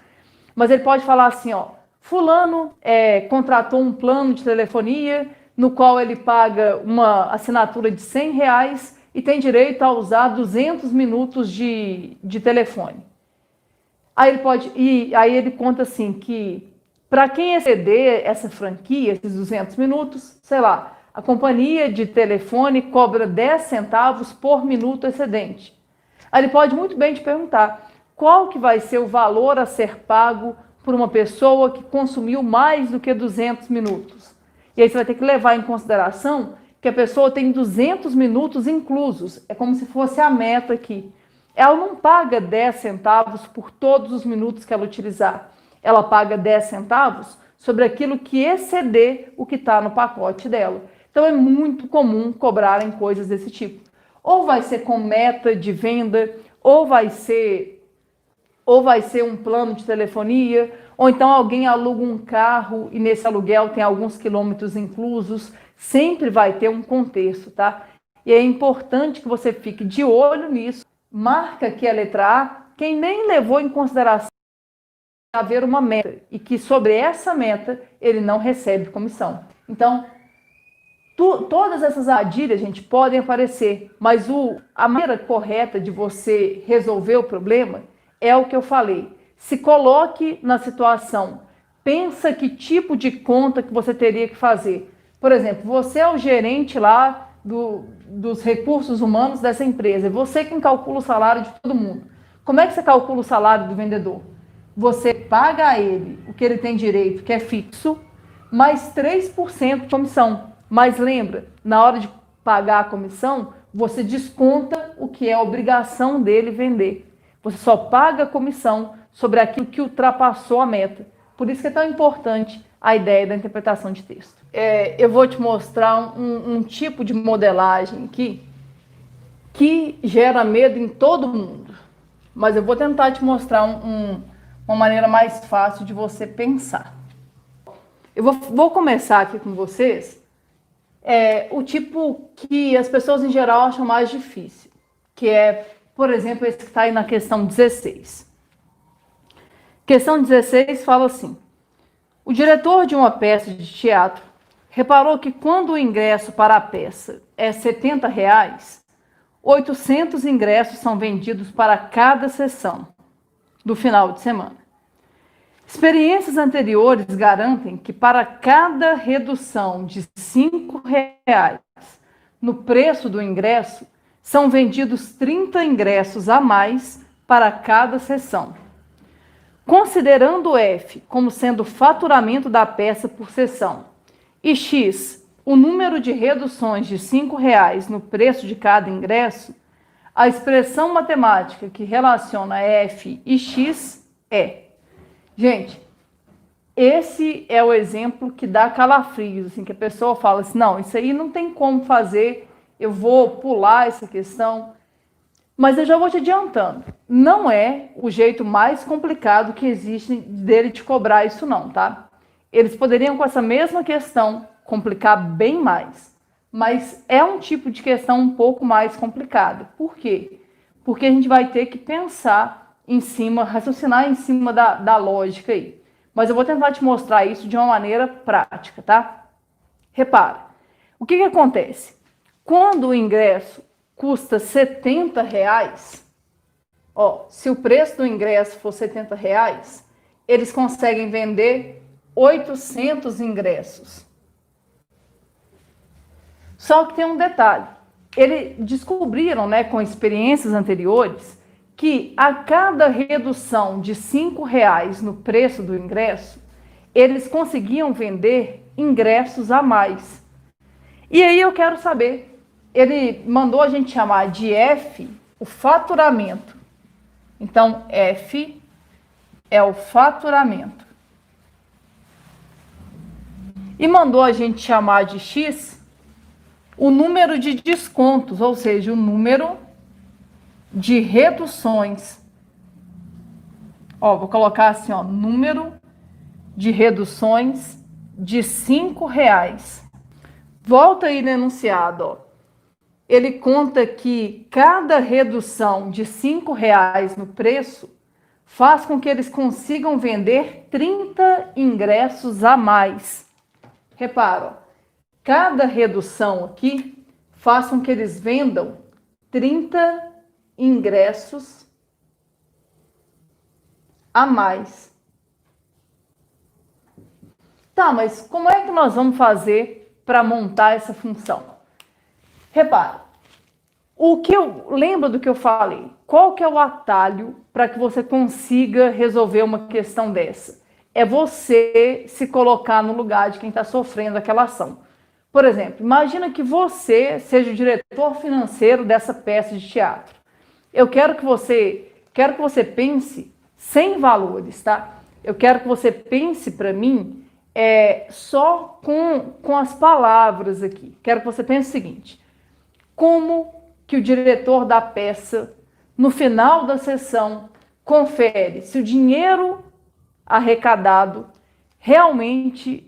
Mas ele pode falar assim, ó, fulano contratou um plano de telefonia no qual ele paga uma assinatura de R$100 e tem direito a usar 200 minutos de telefone. Aí ele conta assim que para quem exceder essa franquia, esses 200 minutos, sei lá, a companhia de telefone cobra 10 centavos por minuto excedente. Aí ele pode muito bem te perguntar qual que vai ser o valor a ser pago por uma pessoa que consumiu mais do que 200 minutos. E aí você vai ter que levar em consideração que a pessoa tem 200 minutos inclusos. É como se fosse a meta aqui. Ela não paga 10 centavos por todos os minutos que ela utilizar. Ela paga 10 centavos sobre aquilo que exceder o que está no pacote dela. Então é muito comum cobrarem coisas desse tipo. Ou vai ser com meta de venda, ou vai ser um plano de telefonia, ou então alguém aluga um carro e nesse aluguel tem alguns quilômetros inclusos. Sempre vai ter um contexto, tá? E é importante que você fique de olho nisso. Marca aqui a letra A, quem nem levou em consideração haver uma meta e que sobre essa meta ele não recebe comissão. Então, todas essas armadilhas, gente, podem aparecer, mas a maneira correta de você resolver o problema é o que eu falei. Se coloque na situação, pensa que tipo de conta que você teria que fazer. Por exemplo, você é o gerente lá dos recursos humanos dessa empresa, é você quem calcula o salário de todo mundo. Como é que você calcula o salário do vendedor? Você paga a ele o que ele tem direito, que é fixo, mais 3% de comissão. Mas lembra, na hora de pagar a comissão, você desconta o que é a obrigação dele vender. Você só paga a comissão sobre aquilo que ultrapassou a meta. Por isso que é tão importante a ideia da interpretação de texto. Eu vou te mostrar um tipo de modelagem aqui que gera medo em todo mundo. Mas eu vou tentar te mostrar uma maneira mais fácil de você pensar. Eu vou começar aqui com vocês é o tipo que as pessoas em geral acham mais difícil, que é, por exemplo, esse que está aí na questão 16. Questão 16 fala assim: o diretor de uma peça de teatro reparou que quando o ingresso para a peça é R$ 70, 800 ingressos são vendidos para cada sessão do final de semana. Experiências anteriores garantem que para cada redução de R$ 5 no preço do ingresso, são vendidos 30 ingressos a mais para cada sessão. Considerando F como sendo o faturamento da peça por sessão e X o número de reduções de R$ 5 no preço de cada ingresso, a expressão matemática que relaciona F e X é... Gente, esse é o exemplo que dá calafrios, assim, que a pessoa fala assim, não, isso aí não tem como fazer, eu vou pular essa questão. Mas eu já vou te adiantando, não é o jeito mais complicado que existe dele te cobrar isso não, tá? Eles poderiam com essa mesma questão complicar bem mais, mas é um tipo de questão um pouco mais complicada. Por quê? Porque a gente vai ter que pensar em cima, raciocinar em cima da lógica aí. Mas eu vou tentar te mostrar isso de uma maneira prática, tá? Repara, o que acontece? Quando o ingresso custa R$ 70, se o preço do ingresso for R$ 70, eles conseguem vender 800 ingressos. Só que tem um detalhe, eles descobriram, né, com experiências anteriores, que a cada redução de R$ 5 no preço do ingresso, eles conseguiam vender ingressos a mais. E aí eu quero saber, ele mandou a gente chamar de F o faturamento. Então, F é o faturamento. E mandou a gente chamar de X o número de descontos, ou seja, o número de reduções. Vou colocar assim, número de reduções de R$ 5. Volta aí no enunciado, ele conta que cada redução de R$ 5 no preço faz com que eles consigam vender 30 ingressos a mais. Repara, cada redução aqui faz com que eles vendam 30 ingressos a mais. Tá, mas como é que nós vamos fazer para montar essa função? Repara, lembra do que eu falei? Qual que é o atalho para que você consiga resolver uma questão dessa? É você se colocar no lugar de quem está sofrendo aquela ação. Por exemplo, imagina que você seja o diretor financeiro dessa peça de teatro. Eu quero que você pense sem valores, tá? Eu quero que você pense para mim só com as palavras aqui. Quero que você pense o seguinte: como que o diretor da peça, no final da sessão, confere se o dinheiro arrecadado realmente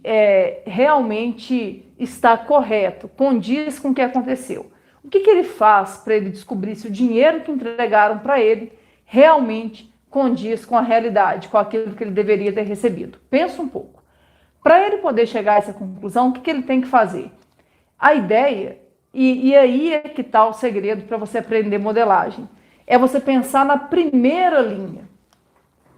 está correto, condiz com o que aconteceu? O que ele faz para ele descobrir se o dinheiro que entregaram para ele realmente condiz com a realidade, com aquilo que ele deveria ter recebido? Pensa um pouco. Para ele poder chegar a essa conclusão, o que ele tem que fazer? A ideia, e aí é que está o segredo para você aprender modelagem, é você pensar na primeira linha.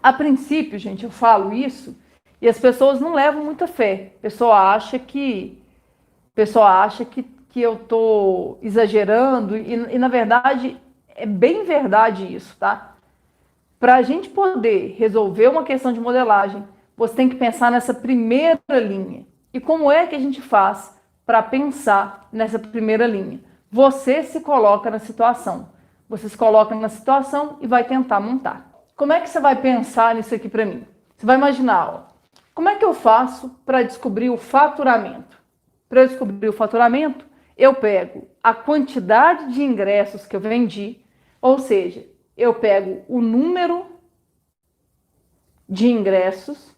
A princípio, gente, eu falo isso e as pessoas não levam muita fé. A pessoa acha que eu estou exagerando e, na verdade, é bem verdade isso, tá? Para a gente poder resolver uma questão de modelagem, você tem que pensar nessa primeira linha. E como é que a gente faz para pensar nessa primeira linha? Você se coloca na situação. Você se coloca na situação e vai tentar montar. Como é que você vai pensar nisso aqui para mim? Você vai imaginar, como é que eu faço para descobrir o faturamento? Para eu descobrir o faturamento, eu pego a quantidade de ingressos que eu vendi, ou seja, eu pego o número de ingressos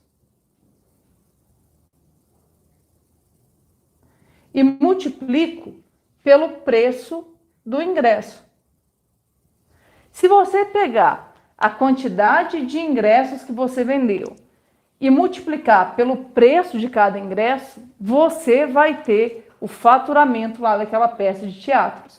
e multiplico pelo preço do ingresso. Se você pegar a quantidade de ingressos que você vendeu e multiplicar pelo preço de cada ingresso, você vai ter o faturamento lá daquela peça de teatro.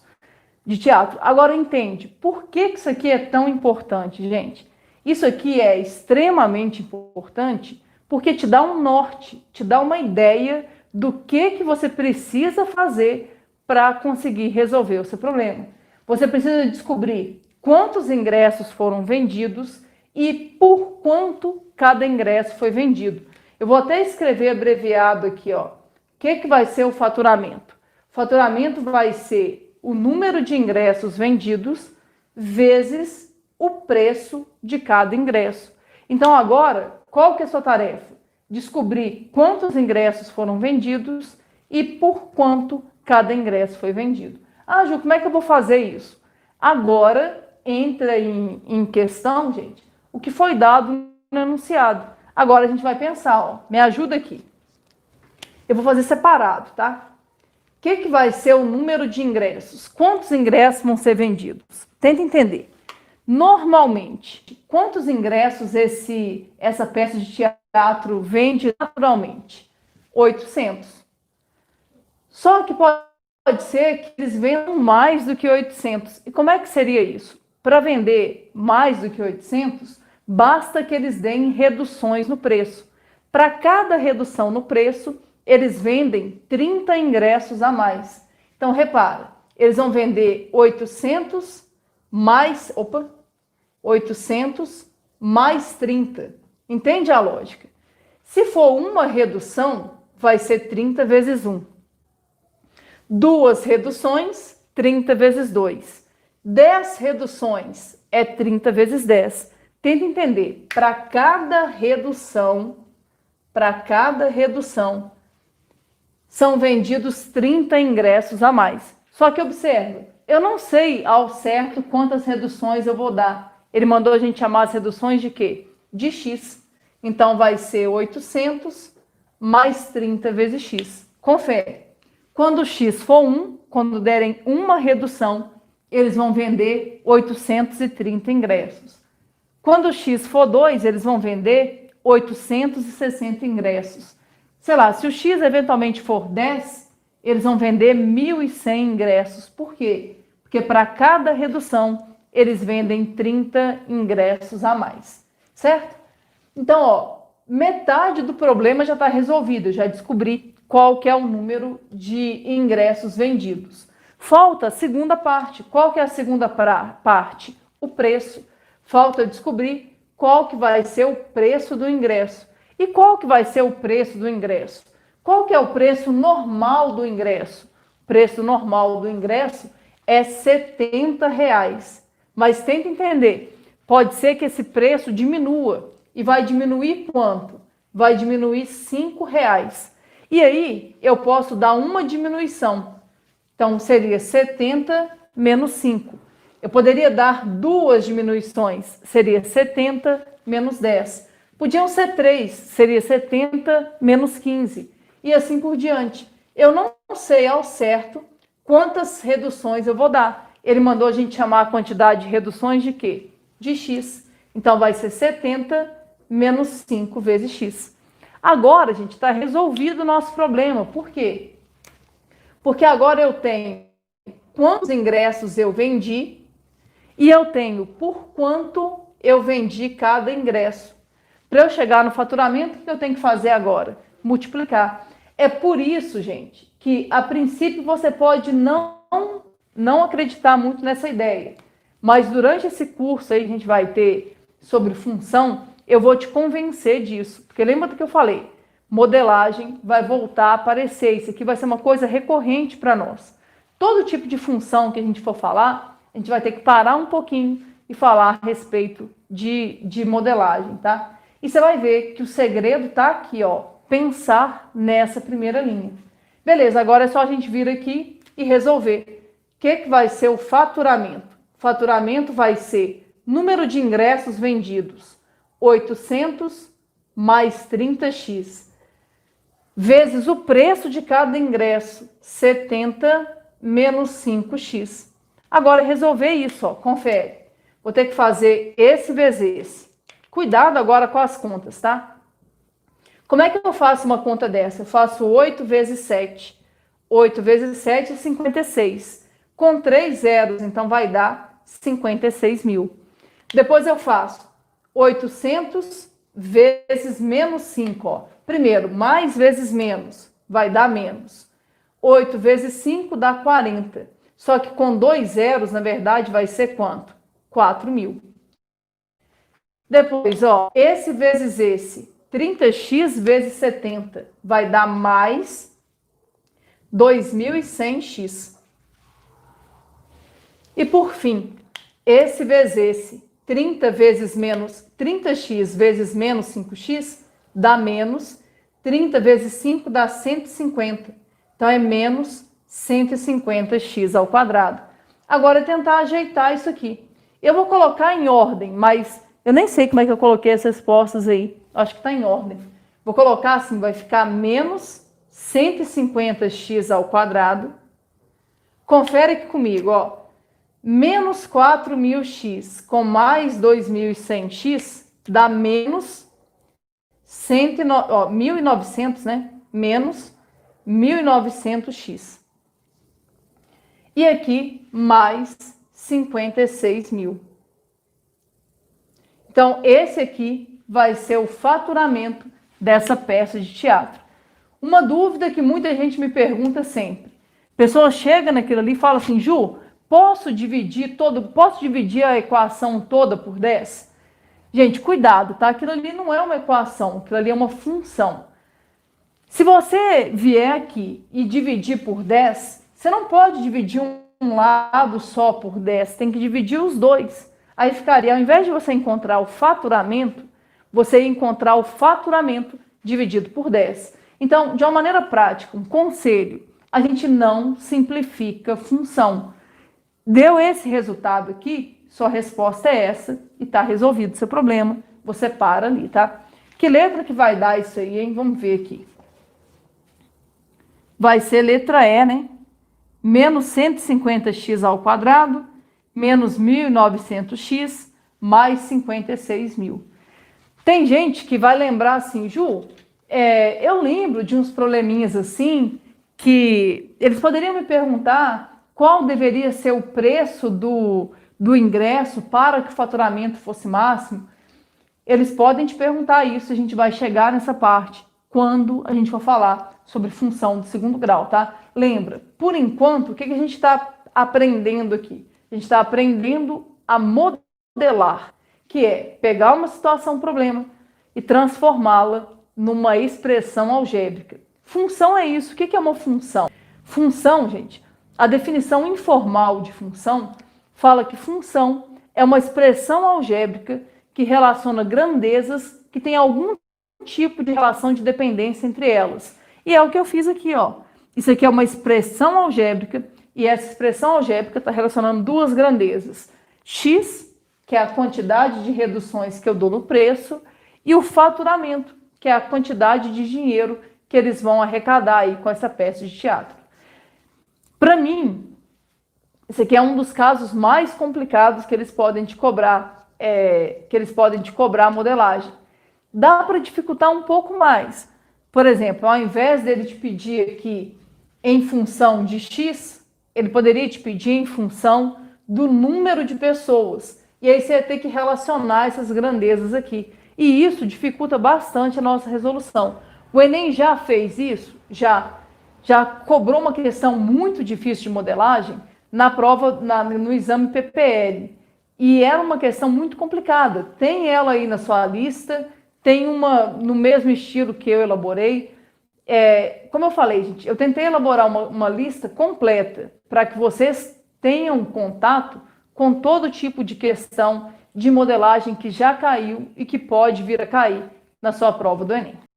Agora entende, por que isso aqui é tão importante, gente? Isso aqui é extremamente importante porque te dá um norte, te dá uma ideia do que você precisa fazer para conseguir resolver o seu problema. Você precisa descobrir quantos ingressos foram vendidos e por quanto cada ingresso foi vendido. Eu vou até escrever abreviado aqui, ó. O que vai ser o faturamento? O faturamento vai ser o número de ingressos vendidos vezes o preço de cada ingresso. Então agora, qual que é a sua tarefa? Descobrir quantos ingressos foram vendidos e por quanto cada ingresso foi vendido. Ah, Ju, como é que eu vou fazer isso? Agora entra em questão, gente, o que foi dado no enunciado. Agora a gente vai pensar, ó, me ajuda aqui. Eu vou fazer separado, tá? O que vai ser o número de ingressos? Quantos ingressos vão ser vendidos? Tenta entender. Normalmente, quantos ingressos essa peça de teatro vende naturalmente? 800. Só que pode ser que eles vendam mais do que 800. E como é que seria isso? Para vender mais do que 800, basta que eles deem reduções no preço. Para cada redução no preço, eles vendem 30 ingressos a mais. Então, repara, eles vão vender 800 mais 30. Entende a lógica? Se for uma redução, vai ser 30 vezes 1. Duas reduções, 30 vezes 2. 10 reduções é 30 vezes 10. Tenta entender, para cada redução, são vendidos 30 ingressos a mais. Só que observa, eu não sei ao certo quantas reduções eu vou dar. Ele mandou a gente chamar as reduções de quê? De X. Então vai ser 800 mais 30 vezes X. Confere. Quando X for 1, quando derem uma redução, eles vão vender 830 ingressos. Quando X for 2, eles vão vender 860 ingressos. Sei lá, se o X eventualmente for 10, eles vão vender 1.100 ingressos. Por quê? Porque para cada redução, eles vendem 30 ingressos a mais. Certo? Então, ó, metade do problema já está resolvido. Eu já descobri qual que é o número de ingressos vendidos. Falta a segunda parte. Qual que é a segunda parte? O preço. Falta descobrir qual que vai ser o preço do ingresso. E qual que vai ser o preço do ingresso? Qual que é o preço normal do ingresso? O preço normal do ingresso é R$70. Mas tenta entender, pode ser que esse preço diminua. E vai diminuir quanto? Vai diminuir R$5. E aí eu posso dar uma diminuição. Então seria 70 menos 5. Eu poderia dar duas diminuições, seria 70 menos 10. Podiam ser 3, seria 70 menos 15. E assim por diante. Eu não sei ao certo quantas reduções eu vou dar. Ele mandou a gente chamar a quantidade de reduções de quê? De X. Então vai ser 70 menos 5 vezes X. Agora, gente, está resolvido o nosso problema. Por quê? Porque agora eu tenho quantos ingressos eu vendi e eu tenho por quanto eu vendi cada ingresso. Para eu chegar no faturamento, o que eu tenho que fazer agora? Multiplicar. É por isso, gente, que a princípio você pode não acreditar muito nessa ideia. Mas durante esse curso aí que a gente vai ter sobre função, eu vou te convencer disso. Porque lembra do que eu falei? Modelagem vai voltar a aparecer. Isso aqui vai ser uma coisa recorrente para nós. Todo tipo de função que a gente for falar, a gente vai ter que parar um pouquinho e falar a respeito de modelagem, tá? E você vai ver que o segredo está aqui, ó, pensar nessa primeira linha. Beleza, agora é só a gente vir aqui e resolver. O que vai ser o faturamento? O faturamento vai ser número de ingressos vendidos, 800 mais 30x, vezes o preço de cada ingresso, 70 menos 5x. Agora, resolver isso, ó, confere. Vou ter que fazer esse vezes esse. Cuidado agora com as contas, tá? Como é que eu faço uma conta dessa? Eu faço 8 vezes 7. 8 vezes 7 é 56. Com 3 zeros, então vai dar 56 mil. Depois eu faço 800 vezes menos 5. Ó. Primeiro, mais vezes menos, vai dar menos. 8 vezes 5 dá 40. Só que com 2 zeros, na verdade, vai ser quanto? 4 mil. Depois, ó, esse vezes esse, 30x vezes 70, vai dar mais 2.100x. E por fim, esse vezes esse, 30 vezes menos 30x vezes menos 5x, dá menos 30 vezes 5 dá 150. Então, é menos 150x ao quadrado. Agora, é tentar ajeitar isso aqui. Eu vou colocar em ordem, mas eu nem sei como é que eu coloquei essas respostas aí. Acho que está em ordem. Vou colocar assim, vai ficar menos 150x ao quadrado. Confere aqui comigo, ó. Menos 4.000x com mais 2.100x dá menos 1.900, né? Menos 1.900x. E aqui, mais 56 mil. Então, esse aqui vai ser o faturamento dessa peça de teatro. Uma dúvida que muita gente me pergunta sempre. A pessoa chega naquilo ali e fala assim, Ju, posso dividir a equação toda por 10? Gente, cuidado, tá? Aquilo ali não é uma equação, aquilo ali é uma função. Se você vier aqui e dividir por 10, você não pode dividir um lado só por 10, tem que dividir os dois. Aí ficaria, ao invés de você encontrar o faturamento, você ia encontrar o faturamento dividido por 10. Então, de uma maneira prática, um conselho, a gente não simplifica função. Deu esse resultado aqui, sua resposta é essa e está resolvido o seu problema. Você para ali, tá? Que letra que vai dar isso aí, hein? Vamos ver aqui. Vai ser letra E, né? Menos 150x ao quadrado, menos 1.900x, mais 56 mil. Tem gente que vai lembrar assim, Ju, eu lembro de uns probleminhas assim, que eles poderiam me perguntar qual deveria ser o preço do ingresso para que o faturamento fosse máximo. Eles podem te perguntar isso, a gente vai chegar nessa parte quando a gente for falar sobre função de segundo grau, tá? Lembra, por enquanto, o que a gente está aprendendo aqui? A gente está aprendendo a modelar, que é pegar uma situação, problema, e transformá-la numa expressão algébrica. Função é isso. O que é uma função? Função, gente, a definição informal de função fala que função é uma expressão algébrica que relaciona grandezas que tem algum tipo de relação de dependência entre elas. E é o que eu fiz aqui, ó. Isso aqui é uma expressão algébrica e essa expressão algébrica está relacionando duas grandezas. X, que é a quantidade de reduções que eu dou no preço, e o faturamento, que é a quantidade de dinheiro que eles vão arrecadar aí com essa peça de teatro. Para mim, esse aqui é um dos casos mais complicados que eles podem te cobrar, a modelagem. Dá para dificultar um pouco mais. Por exemplo, ao invés dele te pedir aqui em função de X, ele poderia te pedir em função do número de pessoas. E aí você ia ter que relacionar essas grandezas aqui. E isso dificulta bastante a nossa resolução. O Enem já fez isso? Já cobrou uma questão muito difícil de modelagem na prova, no exame PPL. E era uma questão muito complicada. Tem ela aí na sua lista, tem uma no mesmo estilo que eu elaborei. Como eu falei, gente, eu tentei elaborar uma lista completa para que vocês tenham contato com todo tipo de questão de modelagem que já caiu e que pode vir a cair na sua prova do Enem.